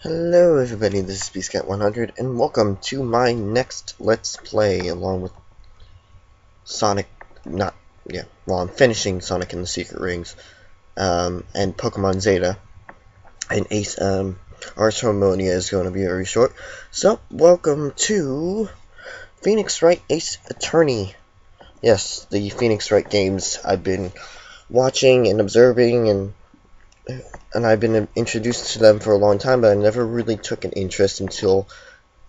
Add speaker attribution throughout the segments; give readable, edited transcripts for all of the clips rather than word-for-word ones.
Speaker 1: Hello everybody, this is BeastCat100 and welcome to my next Let's Play along with Sonic, I'm finishing Sonic and the Secret Rings, and Pokemon Zeta, and Ace, Ars Harmonia is going to be very short. So, welcome to Phoenix Wright Ace Attorney. Yes, the Phoenix Wright games I've been watching and observing, and I've been introduced to them for a long time, but I never really took an interest until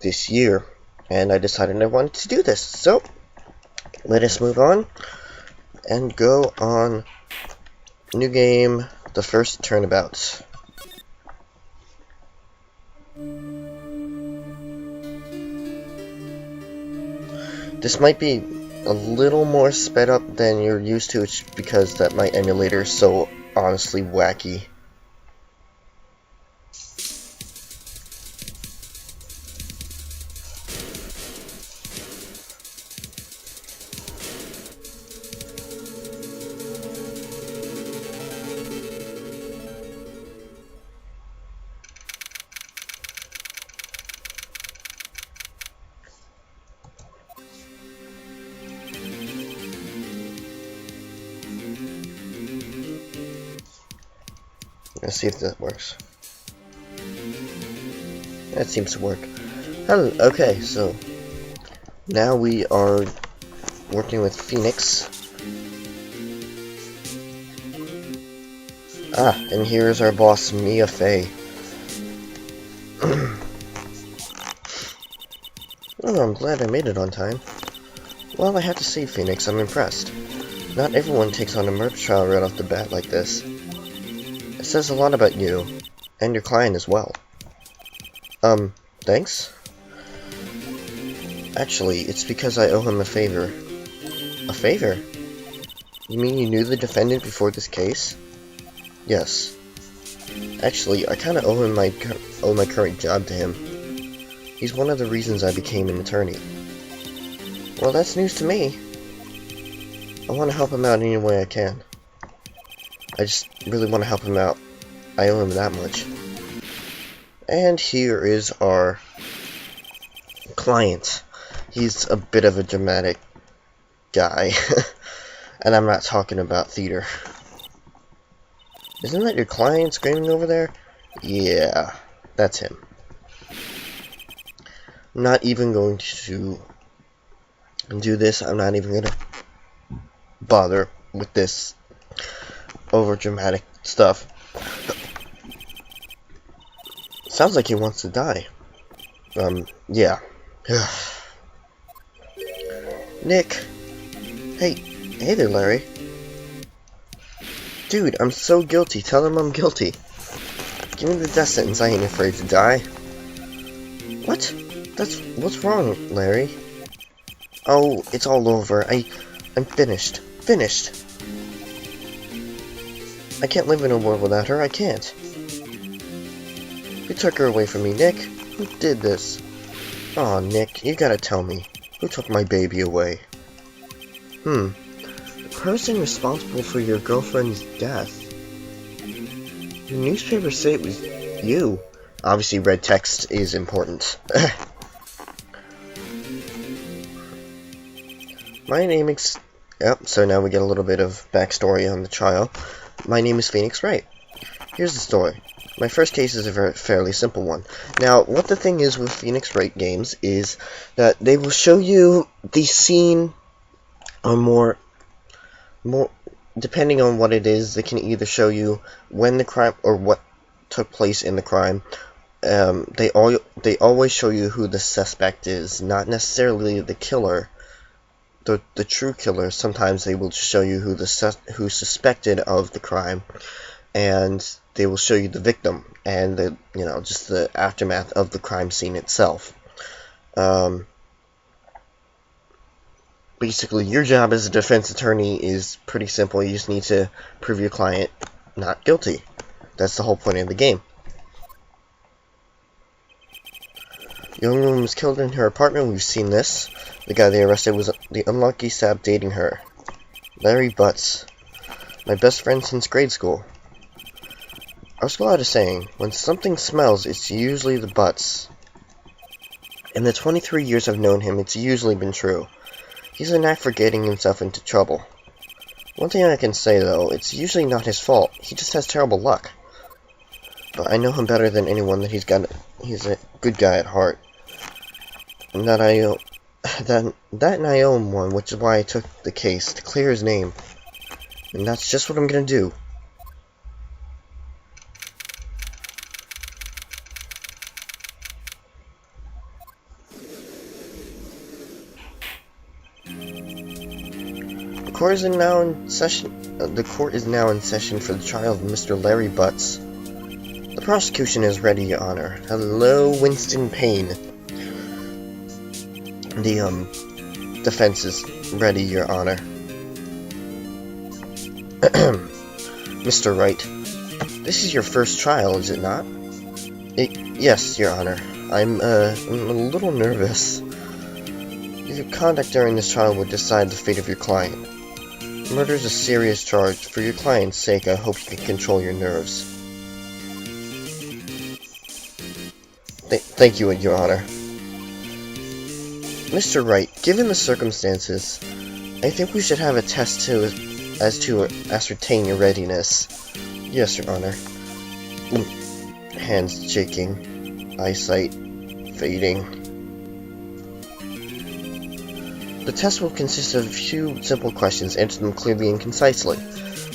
Speaker 1: this year, and I decided I wanted to do this. So, let us move on and go on new game, the first Turnabout. This might be a little more sped up than you're used to, because that my emulator is so honestly wacky. Let's see if that works. That seems to work. Okay, so now we are working with Phoenix. And here's our boss, Mia Fey. Oh, I'm glad I made it on time. Well, I have to say, Phoenix, I'm impressed. Not everyone takes on a murder trial right off the bat like this. It says a lot about you, and your client as well. Thanks? Actually, it's because I owe him a favor. A favor? You mean you knew the defendant before this case? Yes. Actually, I kinda owe my current job to him. He's one of the reasons I became an attorney. Well, that's news to me. I want to help him out any way I can. I just really want to help him out. I owe him that much. And here is our client. He's a bit of a dramatic guy. And I'm not talking about theater. Isn't that your client screaming over there? Yeah, that's him. I'm not even going to do this. I'm not even going to bother with this over dramatic stuff. Sounds like he wants to die. Yeah. Nick. Hey there, Larry. Dude, I'm so guilty. Tell him I'm guilty. Give me the death sentence. I ain't afraid to die. What? What's wrong, Larry? Oh, it's all over. I'm finished. Finished. I can't live in a world without her. I can't. Who took her away from me, Nick? Who did this? Aw, Nick, you gotta tell me. Who took my baby away? The person responsible for your girlfriend's death. The newspapers say it was you. Obviously, red text is important. My name is... Yep, so now we get a little bit of backstory on the trial. My name is Phoenix Wright. Here's the story. My first case is a fairly simple one. Now, what the thing is with Phoenix Wright games is that they will show you the scene, or more depending on what it is. They can either show you when the crime or what took place in the crime. They always show you who the suspect is, not necessarily the killer. The true killer. Sometimes they will just show you who's suspected of the crime, and they will show you the victim and just the aftermath of the crime scene itself. Basically, your job as a defense attorney is pretty simple. You just need to prove your client not guilty. That's the whole point of the game. Young woman was killed in her apartment. We've seen this. The guy they arrested was the unlucky sap dating her. Larry Butts. My best friend since grade school. Our school had a saying, when something smells, it's usually the butts. In the 23 years I've known him, it's usually been true. He's a knack for getting himself into trouble. One thing I can say, though, it's usually not his fault. He just has terrible luck. But I know him better than anyone that he's a good guy at heart. And that I own one, which is why I took the case, to clear his name. And that's just what I'm gonna do. The court is now in session for the trial of Mr. Larry Butts. The prosecution is ready, Your Honor. Hello, Winston Payne. The defense is ready, Your Honor. Mr. Wright, this is your first trial, is it not? Yes, Your Honor. I'm a little nervous. Your conduct during this trial would decide the fate of your client. Murder is a serious charge. For your client's sake, I hope you can control your nerves. Thank you, Your Honor. Mr. Wright, given the circumstances, I think we should have a test to ascertain your readiness. Yes, Your Honor. Hands shaking, eyesight fading. The test will consist of a few simple questions. Answer them clearly and concisely.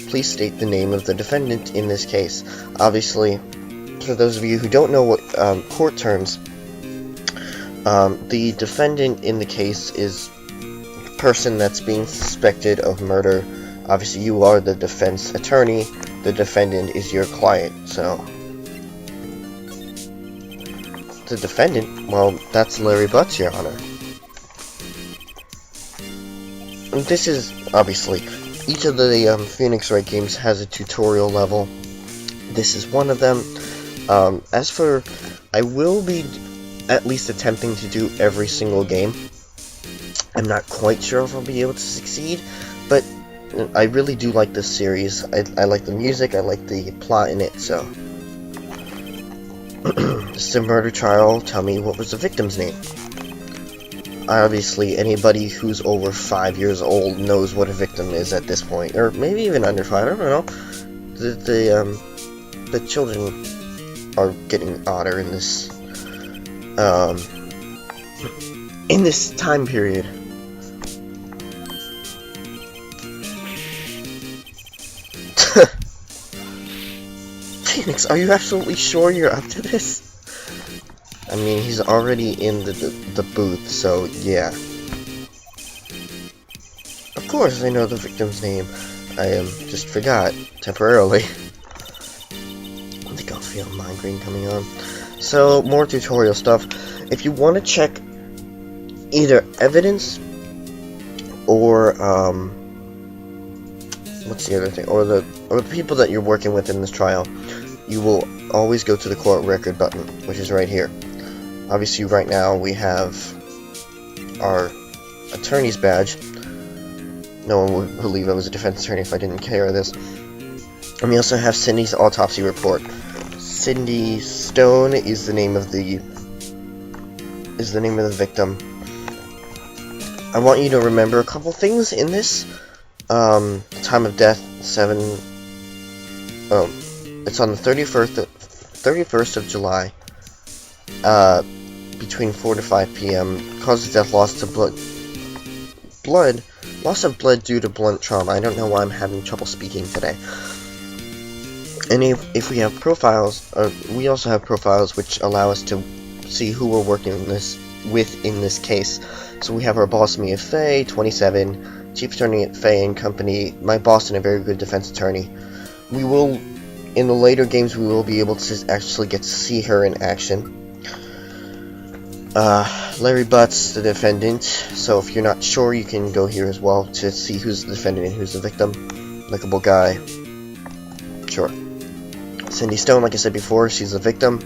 Speaker 1: Please state the name of the defendant in this case. Obviously, for those of you who don't know what court terms, the defendant in the case is the person that's being suspected of murder. Obviously, you are the defense attorney. The defendant is your client, so... The defendant? Well, that's Larry Butts, Your Honor. And this is, obviously, each of the Phoenix Wright games has a tutorial level. This is one of them. As for... I will be at least attempting to do every single game. I'm not quite sure if I'll be able to succeed, but I really do like this series. I like the music, I like the plot in it, so... This is a murder trial. Tell me, what was the victim's name? Obviously, anybody who's over 5 years old knows what a victim is at this point, or maybe even under 5, I don't know. The children are getting odder in this time period. Phoenix, are you absolutely sure you're up to this? I mean, he's already in the booth, so yeah. Of course, I know the victim's name. I just forgot temporarily. I think I'll feel migraine coming on. So, more tutorial stuff. If you want to check either evidence or what's the other thing? Or the people that you're working with in this trial, you will always go to the court record button, which is right here. Obviously, right now we have our attorney's badge. No one would believe I was a defense attorney if I didn't care of this. And we also have Cindy's autopsy report. Cindy Stone is the name of the victim. I want you to remember a couple things in this. Time of death, it's on the 31st of July, between 4 to 5 p.m. Cause of death, loss of blood due to blunt trauma. I don't know why I'm having trouble speaking today. And if we have profiles, we also have profiles which allow us to see who we're working with in this case. So we have our boss, Mia Fey, 27, Chief Attorney at Fey and Company, my boss and a very good defense attorney. We will, in the later games, we will be able to actually get to see her in action. Larry Butts, the defendant. So if you're not sure, you can go here as well to see who's the defendant and who's the victim. Likeable guy. Sure. Cindy Stone, like I said before, she's the victim.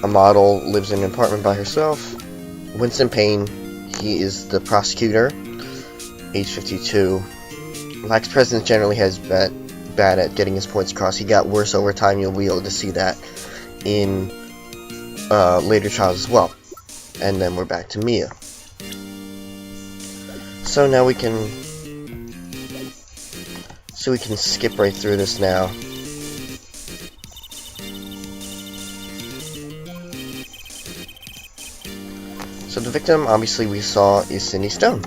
Speaker 1: A model, lives in an apartment by herself. Winston Payne, he is the prosecutor. Age 52. Lacks presence, generally has bad at getting his points across. He got worse over time. You'll be able to see that in later trials as well. And then we're back to Mia. So now we can skip right through this now. So the victim, obviously, we saw is Cindy Stone.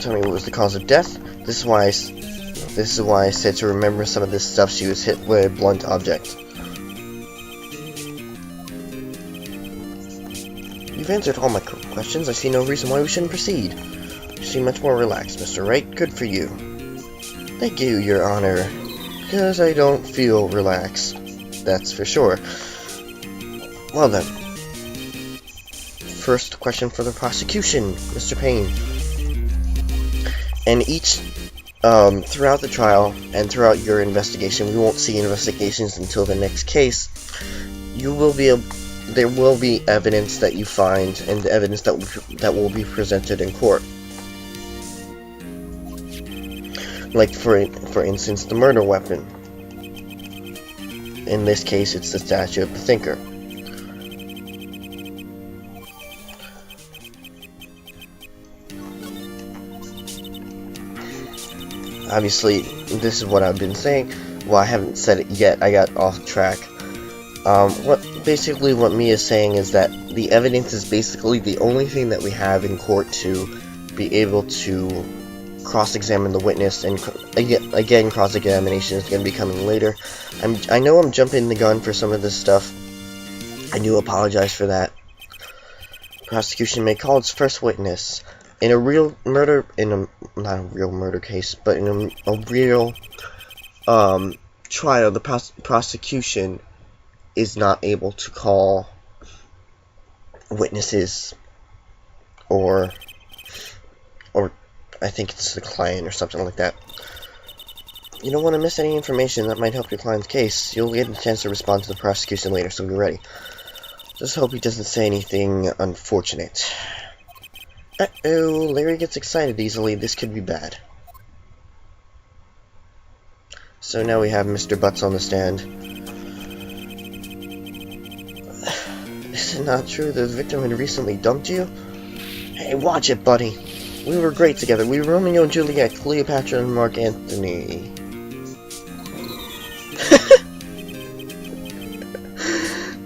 Speaker 1: Tell me what was the cause of death. This is why I said to remember some of this stuff. She was hit with a blunt object. You've answered all my questions. I see no reason why we shouldn't proceed. You seem much more relaxed, Mr. Wright. Good for you. Thank you, Your Honor. Because I don't feel relaxed. That's for sure. Well then. First question for the prosecution, Mr. Payne. And each, throughout the trial and throughout your investigation, we won't see investigations until the next case. There will be evidence that you find, and evidence that will be presented in court. Like for instance, the murder weapon. In this case, it's the statue of the thinker. Obviously, this is what I've been saying. Well, I haven't said it yet. I got off track. What Mia's saying is that the evidence is basically the only thing that we have in court to be able to cross-examine the witness, and again, cross-examination is going to be coming later. I know I'm jumping the gun for some of this stuff. I do apologize for that. Prosecution may call its first witness. In a real murder, not a real murder case, but in a real trial, the prosecution is not able to call witnesses, or I think it's the client or something like that. You don't want to miss any information that might help your client's case. You'll get a chance to respond to the prosecution later, so be ready. Just hope he doesn't say anything unfortunate. Uh-oh, Larry gets excited easily. This could be bad. So now we have Mr. Butts on the stand. Is it not true the victim had recently dumped you? Hey, watch it, buddy. We were great together. We were Romeo and Juliet, Cleopatra and Mark Antony.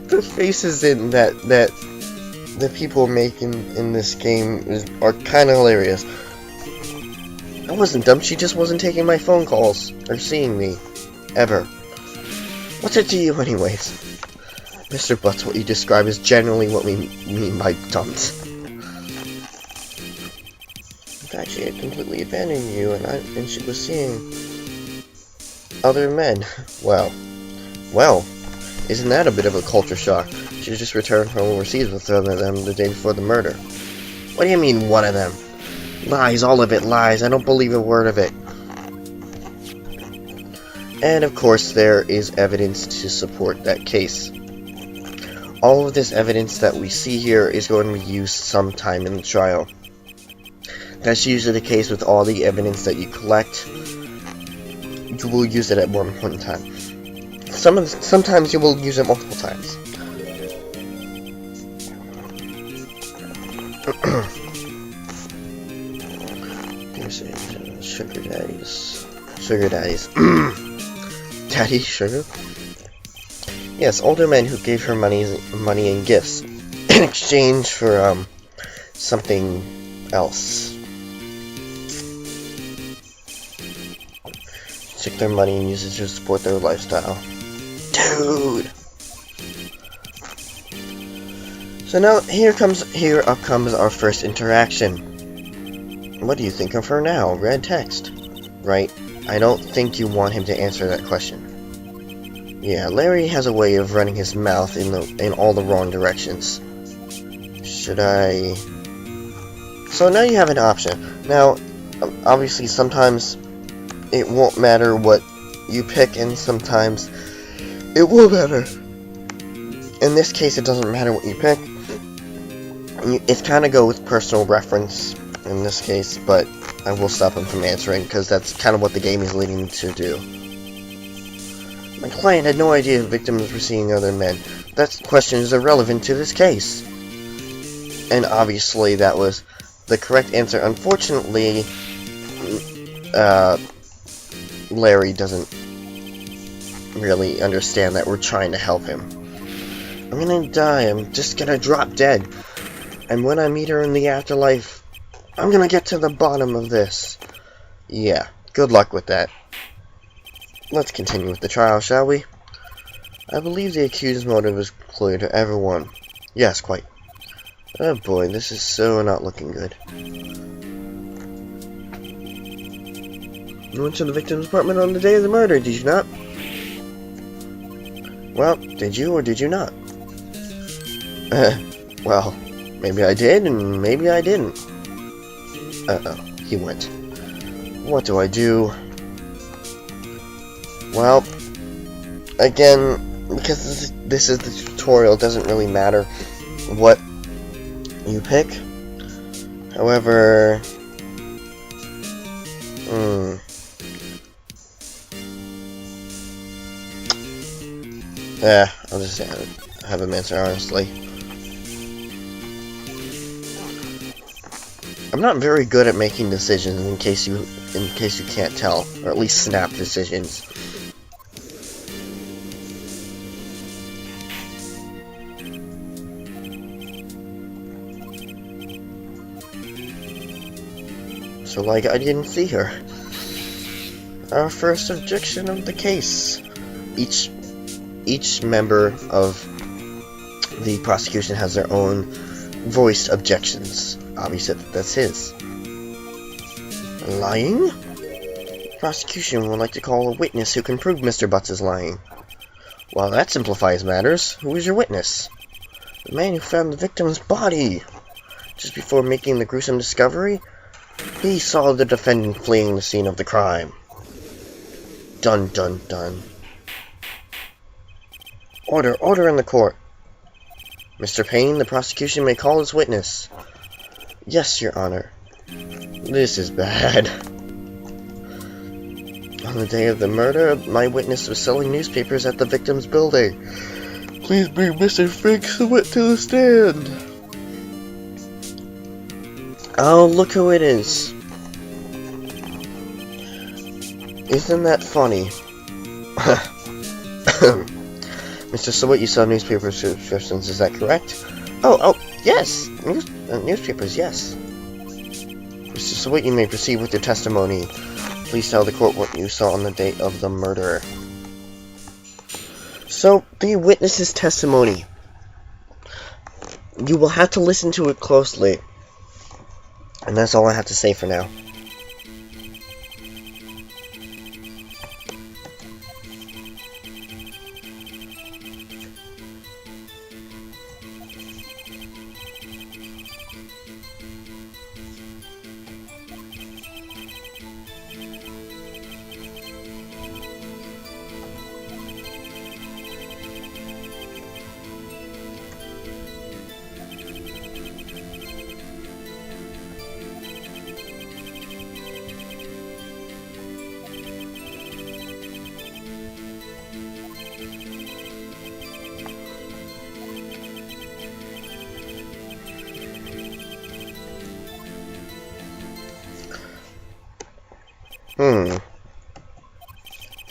Speaker 1: The faces in that the people making in this game are kind of hilarious. I wasn't dumb. She just wasn't taking my phone calls or seeing me ever. What's it to you, anyways? Mr. Butts, what you describe is generally what we mean by dumped. In fact, she had completely abandoned you, and she was seeing other men. Well, isn't that a bit of a culture shock? She just returned from overseas with one of them the day before the murder. What do you mean, one of them? Lies, all of it lies. I don't believe a word of it. And of course, there is evidence to support that case. All of this evidence that we see here is going to be used sometime in the trial. That's usually the case with all the evidence that you collect. You will use it at one point in time. Sometimes you will use it multiple times. Sugar daddies. Daddy sugar? Yes, older men who gave her money and gifts in exchange for something else. Took their money and used it to support their lifestyle. Dude! So now here up comes our first interaction. What do you think of her now? Red text. Right? I don't think you want him to answer that question. Yeah, Larry has a way of running his mouth in all the wrong directions. Should I... So now you have an option. Now, obviously sometimes it won't matter what you pick, and sometimes it will matter. In this case, it doesn't matter what you pick. It's kind of go with personal reference in this case, but I will stop him from answering because that's kind of what the game is leading me to do. My client had no idea the victims were seeing other men. That question is irrelevant to this case. And obviously that was the correct answer. Unfortunately, Larry doesn't really understand that we're trying to help him. I'm gonna die. I'm just gonna drop dead. And when I meet her in the afterlife, I'm gonna get to the bottom of this. Yeah, good luck with that. Let's continue with the trial, shall we? I believe the accused's motive is clear to everyone. Yes, quite. Oh boy, this is so not looking good. You went to the victim's apartment on the day of the murder, did you not? Well, did you or did you not? Well, maybe I did and maybe I didn't. Uh-oh, he went. What do I do? Well, again, because this is the tutorial, it doesn't really matter what you pick. However, I'll just have him answer honestly. I'm not very good at making decisions in case you can't tell, or at least snap decisions. So like I didn't see her. Our first objection of the case. Each member of the prosecution has their own voiced objections. Obviously, that's his. Lying? Prosecution would like to call a witness who can prove Mr. Butts is lying. Well, that simplifies matters. Who is your witness? The man who found the victim's body. Just before making the gruesome discovery, he saw the defendant fleeing the scene of the crime. Dun dun dun. Order in the court. Mr. Payne, the prosecution may call his witness. Yes, Your Honor. This is bad. On the day of the murder, my witness was selling newspapers at the victim's building. Please bring Mr. Frank Sweat to the stand. Oh, look who it is. Isn't that funny? Mr. Sweat, you saw newspaper subscriptions, is that correct? Oh, yes! Newspapers, yes. Mr. Sweat, you may proceed with your testimony. Please tell the court what you saw on the date of the murder. So, the witness's testimony. You will have to listen to it closely. And that's all I have to say for now.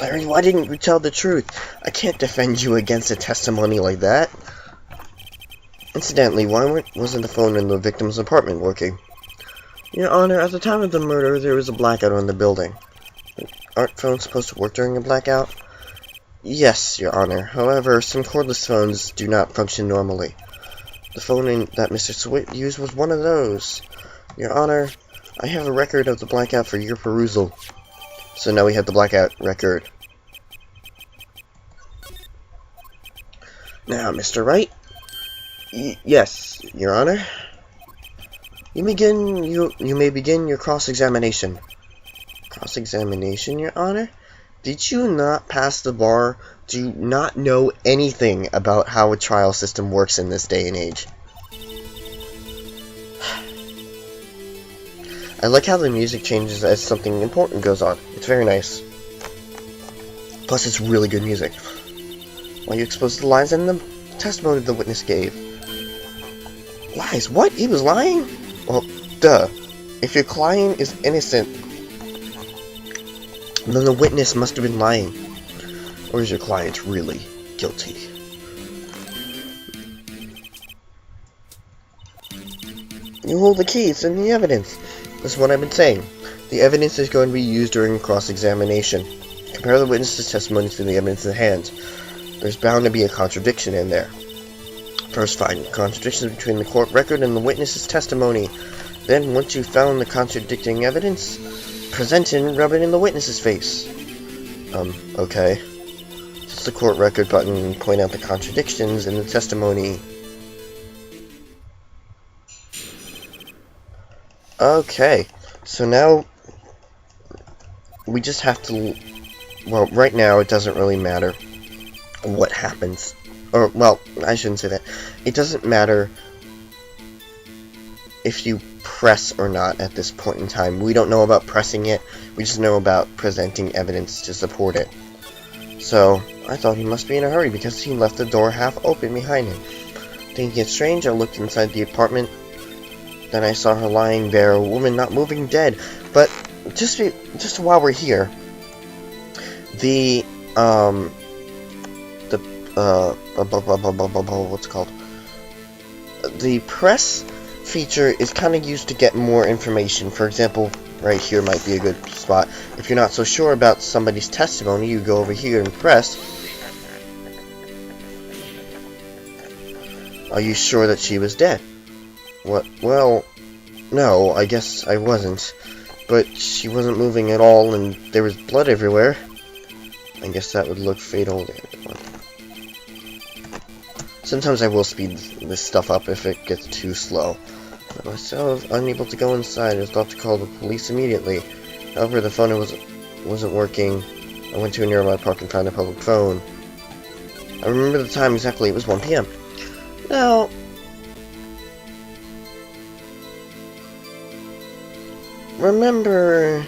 Speaker 1: Larry, why didn't you tell the truth? I can't defend you against a testimony like that. Incidentally, why wasn't the phone in the victim's apartment working? Your Honor, at the time of the murder, there was a blackout on the building. Aren't phones supposed to work during a blackout? Yes, Your Honor. However, some cordless phones do not function normally. The phone that Mr. Sweat used was one of those. Your Honor, I have a record of the blackout for your perusal. So now we have the blackout record. Now, Mr. Wright? Yes, Your Honor. You may begin your cross-examination. Cross-examination, Your Honor? Did you not pass the bar? Do you not know anything about how a trial system works in this day and age? I like how the music changes as something important goes on. It's very nice. Plus, it's really good music. While you expose the lies and the testimony the witness gave. Lies? What? He was lying? Well, duh. If your client is innocent, then the witness must have been lying. Or is your client really guilty? You hold the keys and the evidence. That's what I've been saying. The evidence is going to be used during cross-examination. Compare the witness's testimony to the evidence at hand. There's bound to be a contradiction in there. First, find contradictions between the court record and the witness's testimony. Then, once you've found the contradicting evidence, present it and rub it in the witness's face. Okay. Touch the court record button and point out the contradictions in the testimony. Okay. So now, we just have to... Well, right now, it doesn't really matter what happens. Or, well, I shouldn't say that. It doesn't matter if you press or not at this point in time. We don't know about pressing it. We just know about presenting evidence to support it. So, I thought he must be in a hurry because he left the door half open behind him. Thinking it strange, I looked inside the apartment. Then I saw her lying there, a woman not moving, dead. But, just while we're here, what's it called? The press feature is kind of used to get more information. For example, right here might be a good spot. If you're not so sure about somebody's testimony, you go over here and press. Are you sure that she was dead? What? Well, no, I guess I wasn't. But she wasn't moving at all, and there was blood everywhere. I guess that would look fatal to everyone. Sometimes I will speed this stuff up if it gets too slow. I was so unable to go inside. I was about to call the police immediately. However, the phone wasn't working. I went to a nearby park and found a public phone. I remember the time exactly. It was 1 p.m. Now, remember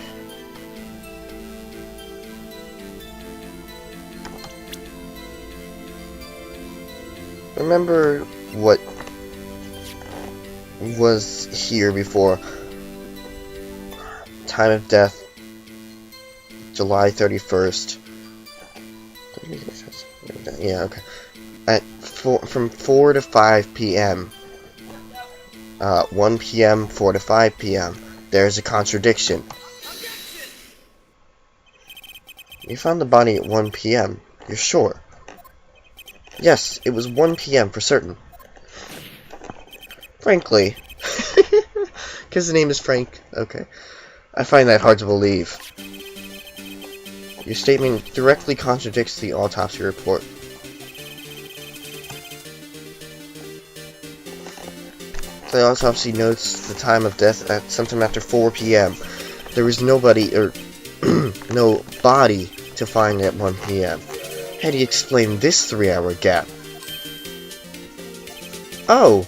Speaker 1: what was here before. Time of death, July 31st. Yeah, okay. From 4 to 5 p.m. 1 p.m., 4 to 5 p.m. There's a contradiction. You found the body at 1 p.m. You're sure? Yes, it was 1 p.m. for certain. Frankly. Because the name is Frank. Okay. I find that hard to believe. Your statement directly contradicts the autopsy report. The autopsy notes the time of death at sometime after 4 p.m. There was nobody, or no body to find at 1 p.m. How do you explain this 3-hour gap? Oh,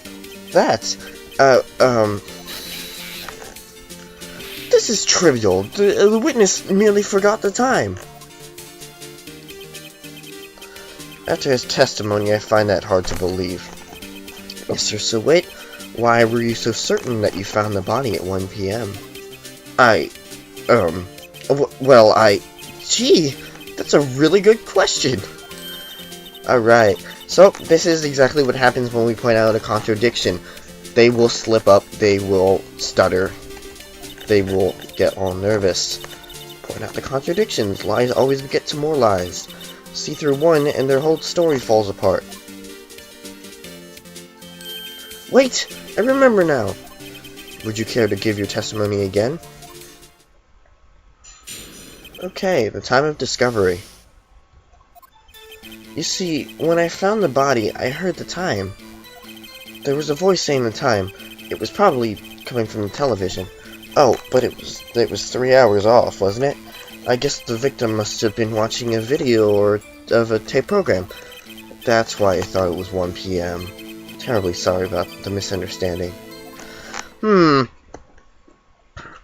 Speaker 1: that's, this is trivial. The witness merely forgot the time. After his testimony, I find that hard to believe. Mr. Sawit, why were you so certain that you found the body at 1 p.m.? Gee, that's a really good question. Alright, so this is exactly what happens when we point out a contradiction. They will slip up, they will stutter, they will get all nervous. Point out the contradictions. Lies always get to more lies. See through one and their whole story falls apart. Wait! I remember now! Would you care to give your testimony again? Okay, the time of discovery. You see, when I found the body, I heard the time. There was a voice saying the time. It was probably coming from the television. Oh, but it was 3 hours off, wasn't it? I guess the victim must have been watching a video or of a tape program. That's why I thought it was 1 p.m. Terribly sorry about the misunderstanding.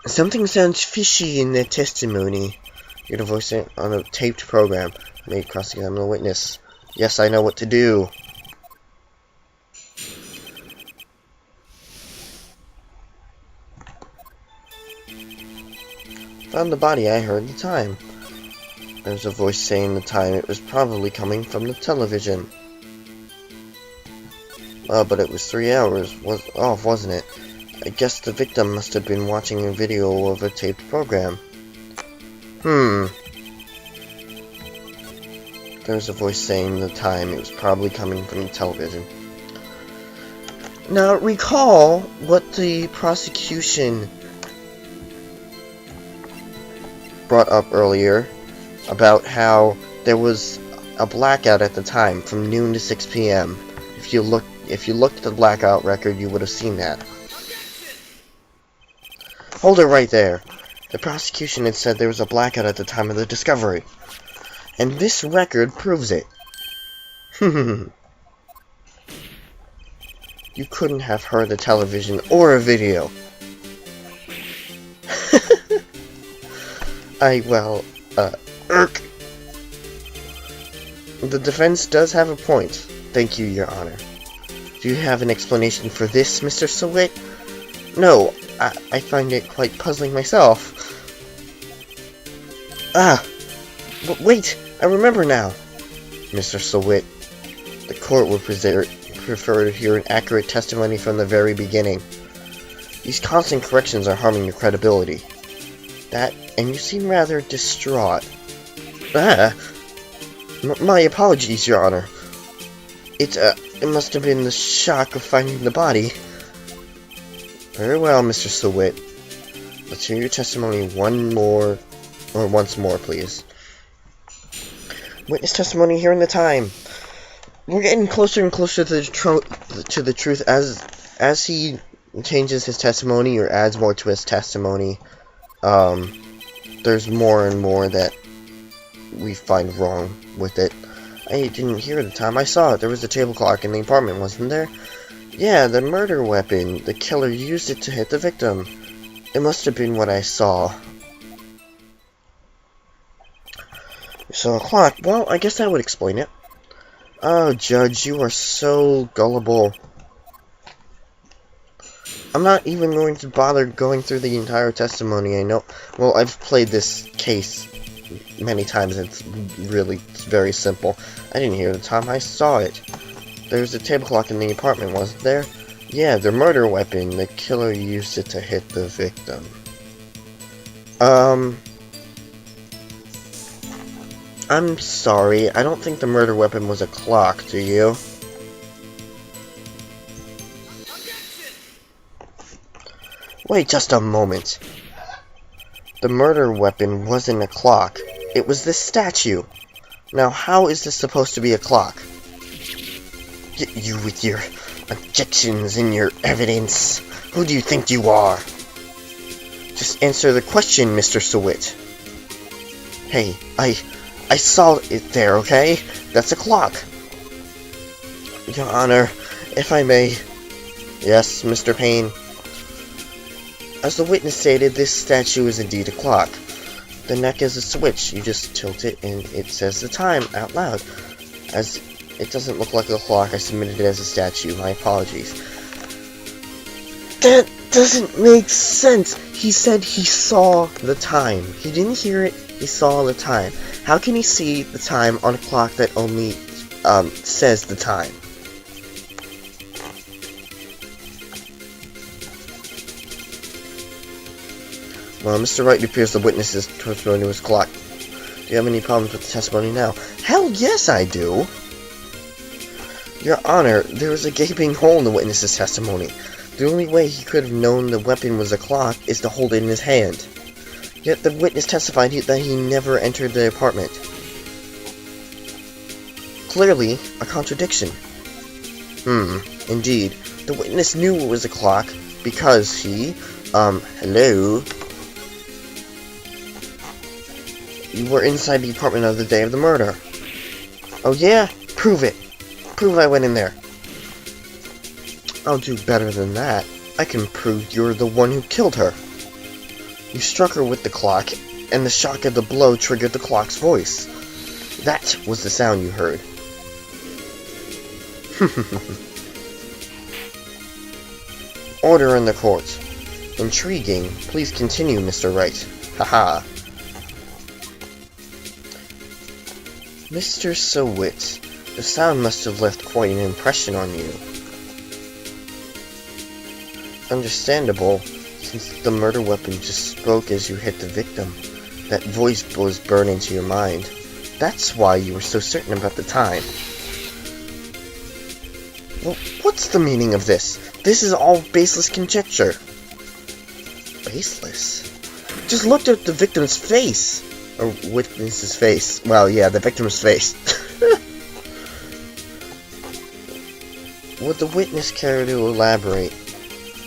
Speaker 1: Something sounds fishy in the testimony. You're the voice on a taped program. Made cross-examine the witness. Yes, I know what to do. Found the body, I heard the time. There's a voice saying the time. It was probably coming from the television. But it was 3 hours off, wasn't it? I guess the victim must have been watching a video of a taped program. There's a voice saying the time. It was probably coming from the television. Now, recall what the prosecution brought up earlier about how there was a blackout at the time from noon to 6 p.m. If you looked at the blackout record, you would have seen that. Hold it right there. The prosecution had said there was a blackout at the time of the discovery. And this record proves it. You couldn't have heard the television or a video. The defense does have a point. Thank you, Your Honor. Do you have an explanation for this, Mr. Sawit? No, I find it quite puzzling myself. Wait, I remember now. Mr. Sawit, the court would prefer to hear an accurate testimony from the very beginning. These constant corrections are harming your credibility. And you seem rather distraught. My apologies, Your Honor. It must have been the shock of finding the body. Very well, Mr. Sawit. Let's hear your testimony once more, please. Witness testimony here in the time. We're getting closer and closer to the truth as he changes his testimony or adds more to his testimony. There's more and more that we find wrong with it. I didn't hear the time. I saw it. There was a table clock in the apartment, wasn't there? Yeah, the murder weapon. The killer used it to hit the victim. It must have been what I saw. You saw a clock. Well, I guess that would explain it. Oh, Judge, you are so gullible. I'm not even going to bother going through the entire testimony. I know. Well, I've played this case many times. It's very simple. I didn't hear the time. I saw it. There's a table clock in the apartment, wasn't there? Yeah, the murder weapon. The killer used it to hit the victim. I'm sorry. I don't think the murder weapon was a clock, do you? Wait just a moment. The murder weapon wasn't a clock. It was this statue. Now, how is this supposed to be a clock? You with your objections and your evidence. Who do you think you are? Just answer the question, Mr. Sawit. Hey, I saw it there, okay? That's a clock. Your Honor, if I may. Yes, Mr. Payne. As the witness stated, this statue is indeed a clock. The neck is a switch. You just tilt it and it says the time out loud. As it doesn't look like a clock, I submitted it as a statue. My apologies. That doesn't make sense. He said he saw the time. He didn't hear it. He saw the time. How can he see the time on a clock that only says the time? Well, Mr. Wright, it appears the witness's testimony was clock. Do you have any problems with the testimony now? Hell yes, I do! Your Honor, there was a gaping hole in the witness's testimony. The only way he could have known the weapon was a clock is to hold it in his hand. Yet the witness testified that he never entered the apartment. Clearly, a contradiction. Indeed. The witness knew it was a clock because he, hello? You were inside the apartment on the day of the murder. Oh yeah? Prove it. Prove I went in there. I'll do better than that. I can prove you're the one who killed her. You struck her with the clock, and the shock of the blow triggered the clock's voice. That was the sound you heard. Order in the court. Intriguing. Please continue, Mr. Wright. Haha. Mr. Sowit, the sound must have left quite an impression on you. Understandable, since the murder weapon just spoke as you hit the victim. That voice was burned into your mind. That's why you were so certain about the time. Well, what's the meaning of this? This is all baseless conjecture. Baseless? Just looked at the victim's face. Or witness's face. Well, yeah, the victim's face. Would the witness care to elaborate?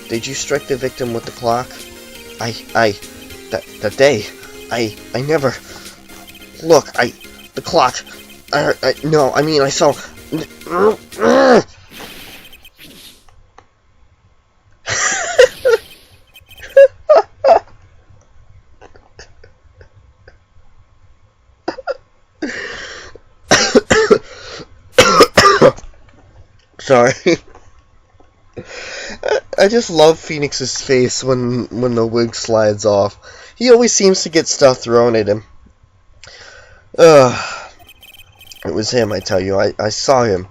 Speaker 1: Did you strike the victim with the clock? That day, I never... Look, the clock, no, I mean, I saw... Sorry. I just love Phoenix's face when the wig slides off. He always seems to get stuff thrown at him. It was him, I tell you. I saw him.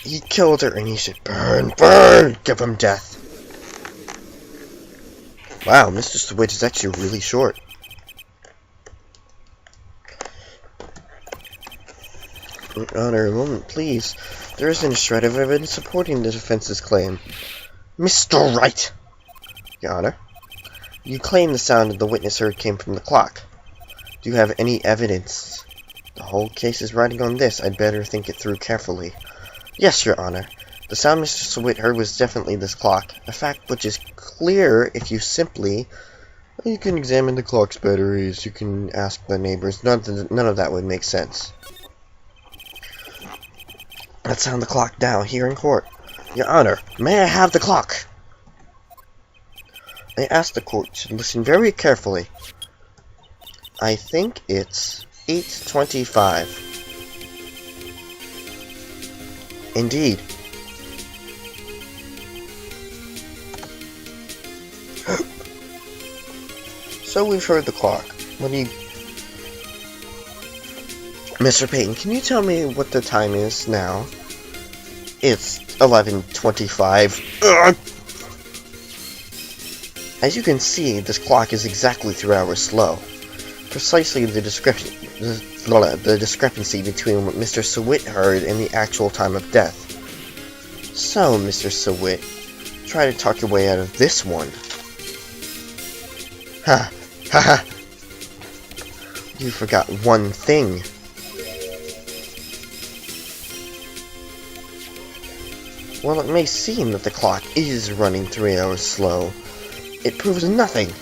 Speaker 1: He killed her, and he should burn, burn, give him death. Wow, Mr. Switch is actually really short. Your Honor, a moment, please. There isn't a shred of evidence supporting the defense's claim. Mr. Wright! Your Honor, you claim the sound the witness heard came from the clock. Do you have any evidence? The whole case is riding on this. I'd better think it through carefully. Yes, Your Honor. The sound Mr. Swift heard was definitely this clock, a fact which is clear if you simply... You can examine the clock's batteries, you can ask the neighbors. None of that would make sense. Let's sound the clock now, here in court. Your Honor, may I have the clock? I ask the court to listen very carefully. I think it's 8:25. Indeed. So we've heard the clock. What do you... Mr. Payton, can you tell me what the time is now? It's 11:25. As you can see, this clock is exactly 3 hours slow. Precisely the discrepancy between what Mr. Sawit heard and the actual time of death. So, Mr. Sawit, try to talk your way out of this one. Ha! Ha ha! You forgot one thing. While it may seem that the clock is running 3 hours slow, it proves nothing.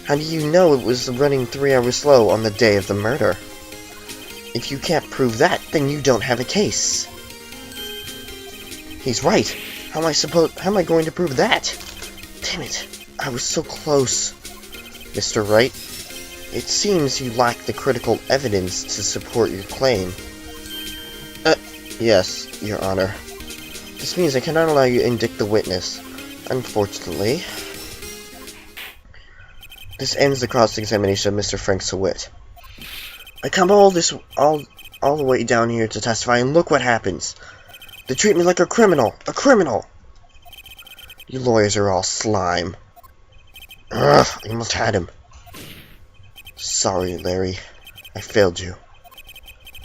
Speaker 1: How do you know it was running 3 hours slow on the day of the murder? If you can't prove that, then you don't have a case. He's right. How am I going to prove that? Damn it. I was so close. Mr. Wright, it seems you lack the critical evidence to support your claim. Yes, Your Honor. This means I cannot allow you to indict the witness. Unfortunately. This ends the cross-examination of Mr. Frank Sawit. I come all the way down here to testify, and look what happens. They treat me like a criminal! A criminal! You lawyers are all slime. Ugh, I almost had him. Sorry, Larry. I failed you.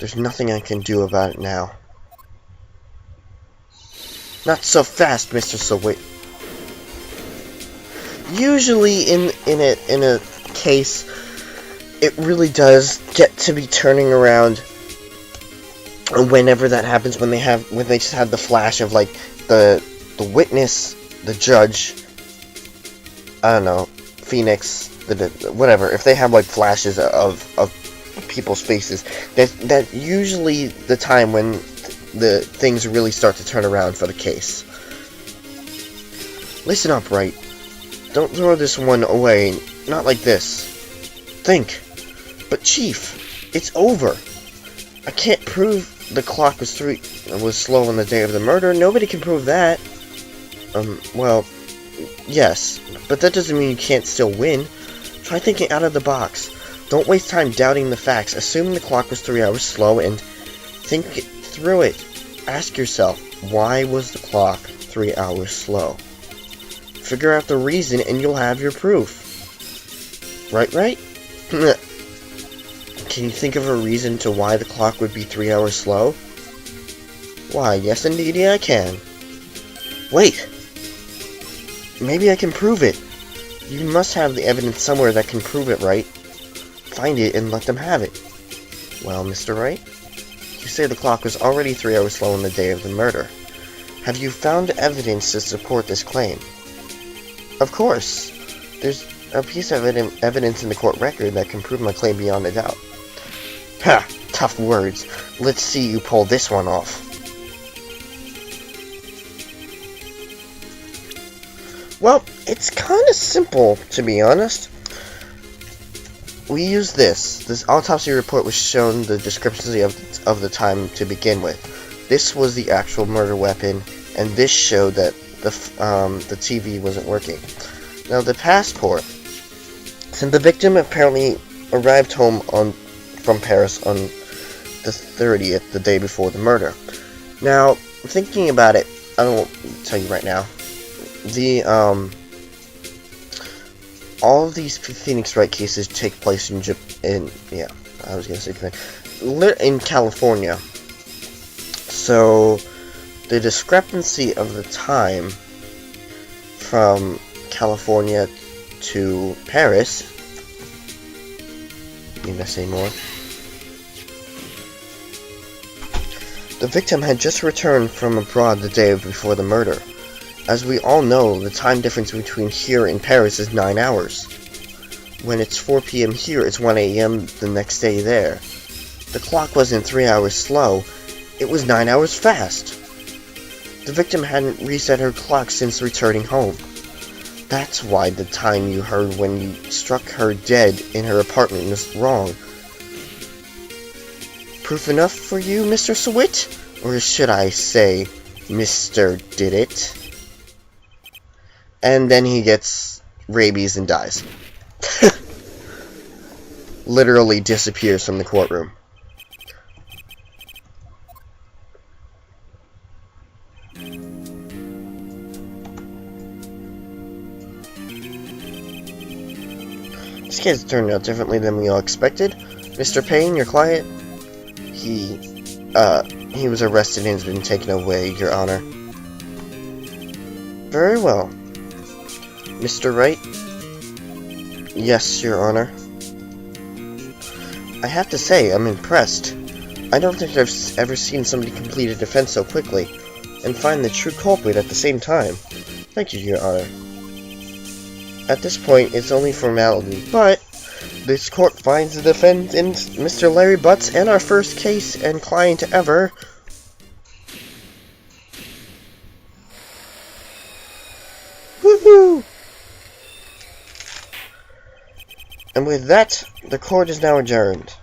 Speaker 1: There's nothing I can do about it now. Not so fast, Mr. Sawit. Usually in a case, it really does get to be turning around whenever that happens, when they just have the flash of like the witness, the judge, I don't know, Phoenix, whatever. If they have like flashes of people's faces, that usually the time when the things really start to turn around for the case. Listen up, Wright. Don't throw this one away. not like this. Think. But Chief, it's over. I can't prove the clock was slow on the day of the murder. Nobody can prove that. Well, yes, but that doesn't mean you can't still win. Try thinking out of the box. Don't waste time doubting the facts. Assume the clock was 3 hours slow and think through it. Ask yourself, why was the clock 3 hours slow? Figure out the reason and you'll have your proof. Right? Can you think of a reason to why the clock would be 3 hours slow? Why, yes indeedy I can. Wait! Maybe I can prove it. You must have the evidence somewhere that can prove it, Wright. Find it and let them have it. Well, Mr. Wright, you say the clock was already 3 hours slow on the day of the murder. Have you found evidence to support this claim? Of course. There's a piece of evidence in the court record that can prove my claim beyond a doubt. Ha! Tough words. Let's see you pull this one off. Well, it's kind of simple, to be honest. We use this. This autopsy report was shown the discrepancy of the time to begin with. This was the actual murder weapon, and this showed that the TV wasn't working. Now, the passport. Since the victim apparently arrived home from Paris on the 30th, the day before the murder. Now, thinking about it, I don't tell you right now. All of these Phoenix Wright cases take place in California. So the discrepancy of the time from California to Paris. Need I say more? The victim had just returned from abroad the day before the murder. As we all know, the time difference between here and Paris is 9 hours. When it's 4 p.m. here, it's 1 a.m. the next day there. The clock wasn't 3 hours slow, it was 9 hours fast. The victim hadn't reset her clock since returning home. That's why the time you heard when you struck her dead in her apartment was wrong. Proof enough for you, Mr. Sweat? Or should I say, Mr. Did It? And then he gets rabies and dies. Literally disappears from the courtroom. This case turned out differently than we all expected. Mr. Payne, your client, he was arrested and has been taken away, Your Honor. Very well. Mr. Wright? Yes, Your Honor. I have to say, I'm impressed. I don't think I've ever seen somebody complete a defense so quickly, and find the true culprit at the same time. Thank you, Your Honor. At this point, it's only formality, but this court finds the defendant, Mr. Larry Butts, and our first case and client ever. Woohoo! And with that, the court is now adjourned.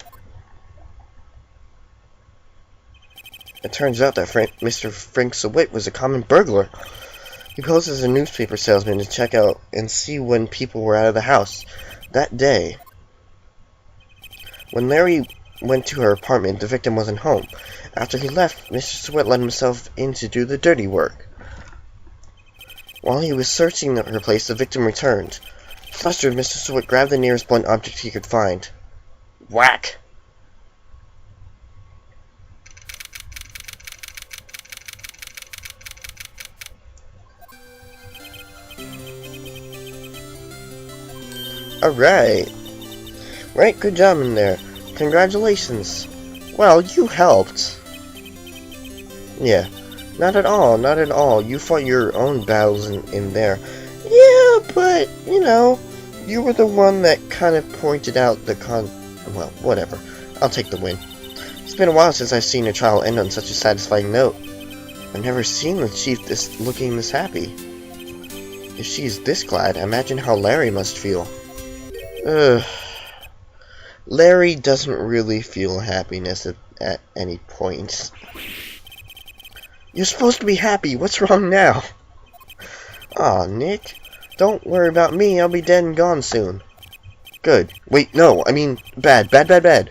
Speaker 1: It turns out that Mr. Frank Sweat was a common burglar. He posed as a newspaper salesman to check out and see when people were out of the house that day. When Larry went to her apartment, the victim wasn't home. After he left, Mr. Sweat let himself in to do the dirty work. While he was searching her place, the victim returned. Flustered, Mr. Sweat grabbed the nearest blunt object he could find. Whack! Alright. Right, good job in there. Congratulations. Well, you helped. Yeah. Not at all, not at all. You fought your own battles in there. Yeah, but, you know, you were the one that kind of pointed out the well, whatever. I'll take the win. It's been a while since I've seen a trial end on such a satisfying note. I've never seen the chief looking this happy. If she's this glad, imagine how Larry must feel. Ugh. Larry doesn't really feel happiness at any point. You're supposed to be happy. What's wrong now? Aw, Nick. Don't worry about me. I'll be dead and gone soon. Good. Wait, no. I mean, bad. Bad, bad, bad.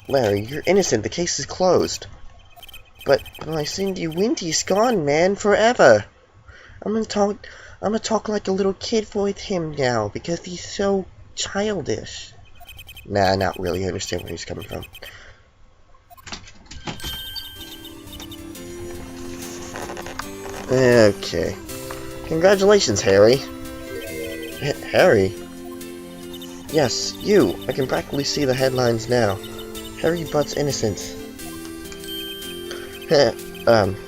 Speaker 1: Larry, you're innocent. The case is closed. But my Cindy Winty's gone, man. Forever. I'm gonna talk like a little kid with him now because he's so childish. Nah, not really. I understand where he's coming from. Okay. Congratulations, Harry. Harry? Yes, you. I can practically see the headlines now. Harry Butt's innocent.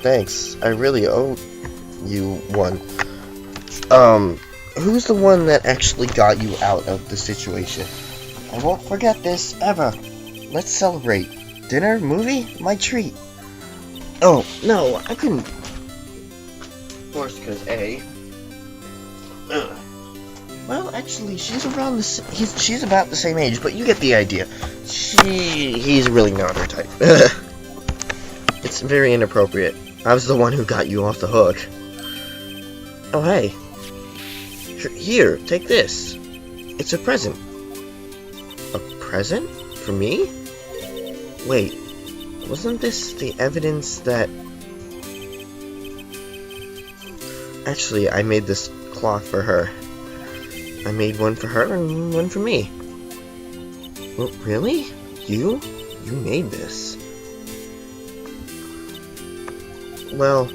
Speaker 1: Thanks. I really owe you one. Who's the one that actually got you out of the situation? I won't forget this, ever. Let's celebrate. Dinner? Movie? My treat. Oh, no, I couldn't. Of course, because A. Ugh. Well, actually, she's around the she's about the same age, but you get the idea. He's really not her type. It's very inappropriate. I was the one who got you off the hook. Oh, hey. Here, take this. It's a present. A present? For me? Wait, wasn't this the evidence that... Actually, I made this clock for her. I made one for her and one for me. Well, really? You? You made this. Well,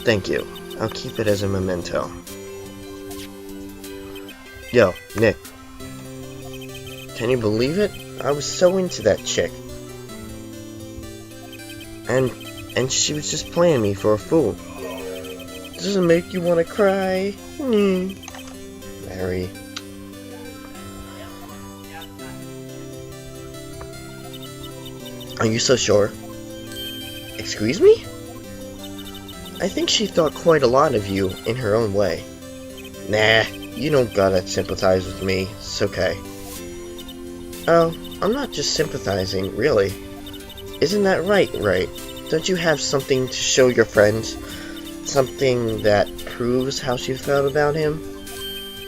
Speaker 1: thank you. I'll keep it as a memento. Yo, Nick. Can you believe it? I was so into that chick. And she was just playing me for a fool. Does it make you want to cry? Mary. Are you so sure? Excuse me? I think she thought quite a lot of you in her own way. Nah, you don't gotta sympathize with me. It's okay. Oh, I'm not just sympathizing, really. Isn't that right, Wright? Don't you have something to show your friends? Something that proves how she felt about him?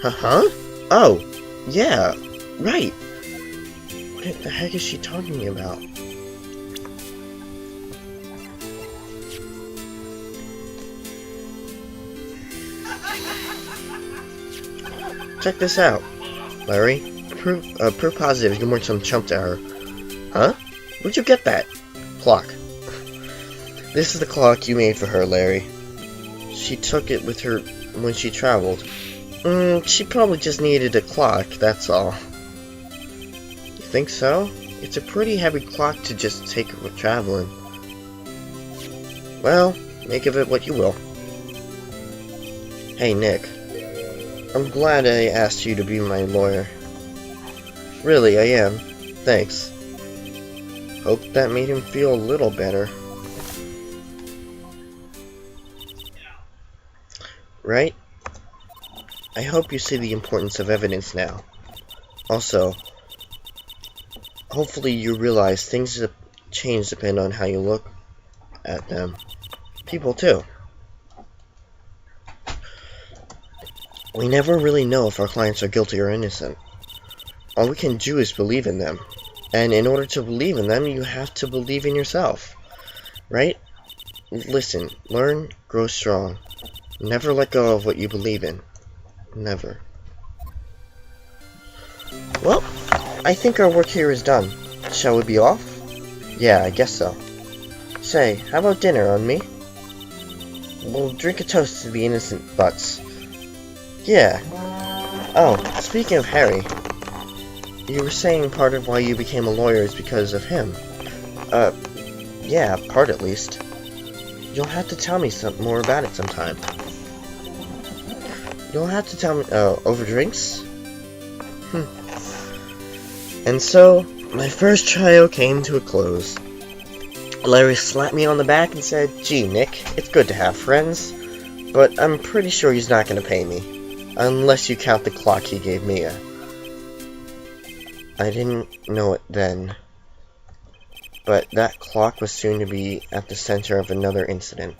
Speaker 1: Huh? Oh, yeah, right. What the heck is she talking about? Check this out, Larry. Proof positive you weren't some chump to her. Huh? Where'd you get that? Clock. This is the clock you made for her, Larry. She took it with her when she traveled. She probably just needed a clock, that's all. You think so? It's a pretty heavy clock to just take with traveling. Well, make of it what you will. Hey, Nick. I'm glad I asked you to be my lawyer. Really, I am. Thanks. Hope that made him feel a little better. Right? I hope you see the importance of evidence now. Also, hopefully you realize things that change depend on how you look at them. People too. We never really know if our clients are guilty or innocent. All we can do is believe in them. And in order to believe in them, you have to believe in yourself. Right? Listen, learn, grow strong. Never let go of what you believe in. Never. Well, I think our work here is done. Shall we be off? Yeah, I guess so. Say, how about dinner on me? We'll drink a toast to the innocent butts. Yeah. Oh, speaking of Harry, you were saying part of why you became a lawyer is because of him. Yeah, part at least. You'll have to tell me some more about it sometime. You'll have to tell me, over drinks? And so, my first trial came to a close. Larry slapped me on the back and said, "Gee, Nick, it's good to have friends, but I'm pretty sure he's not going to pay me. Unless you count the clock he gave me. I didn't know it then, but that clock was soon to be at the center of another incident,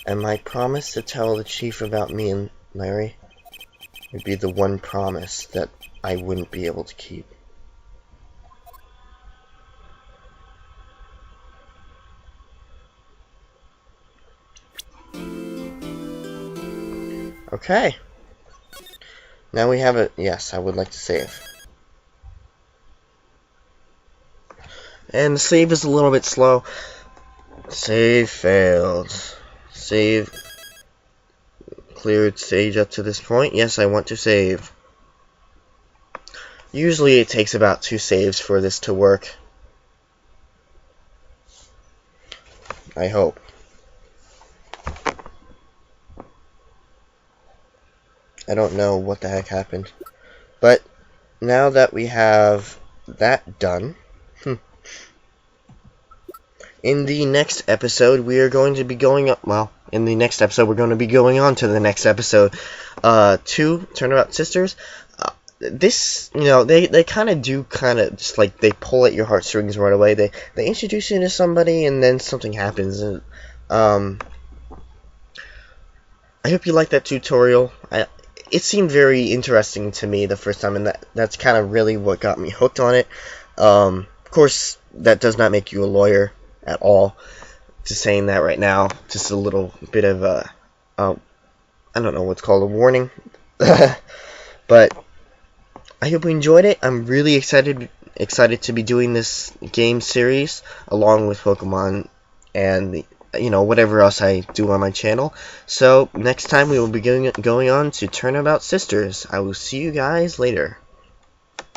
Speaker 1: and my promise to tell the chief about me and Larry would be the one promise that I wouldn't be able to keep. Okay. Now we have a... Yes, I would like to save. And the save is a little bit slow. Save failed. Save cleared stage up to this point. Yes, I want to save. Usually it takes about 2 saves for this to work. I hope. I don't know what the heck happened. But now that we have that done, in the next episode we are going to be going up, well, in the next episode we're going to be going on to the next episode, 2 Turnabout Sisters. This, you know, they kind of do just like they pull at your heartstrings right away. They introduce you to somebody and then something happens. And I hope you liked that tutorial. It seemed very interesting to me the first time, and that's kind of really what got me hooked on it. Of course, that does not make you a lawyer at all. Just saying that right now, just a little bit of a, I don't know what's called, a warning. But I hope you enjoyed it. I'm really excited to be doing this game series along with Pokemon and whatever else I do on my channel. So next time we will be going on to Turnabout Sisters. I will see you guys later.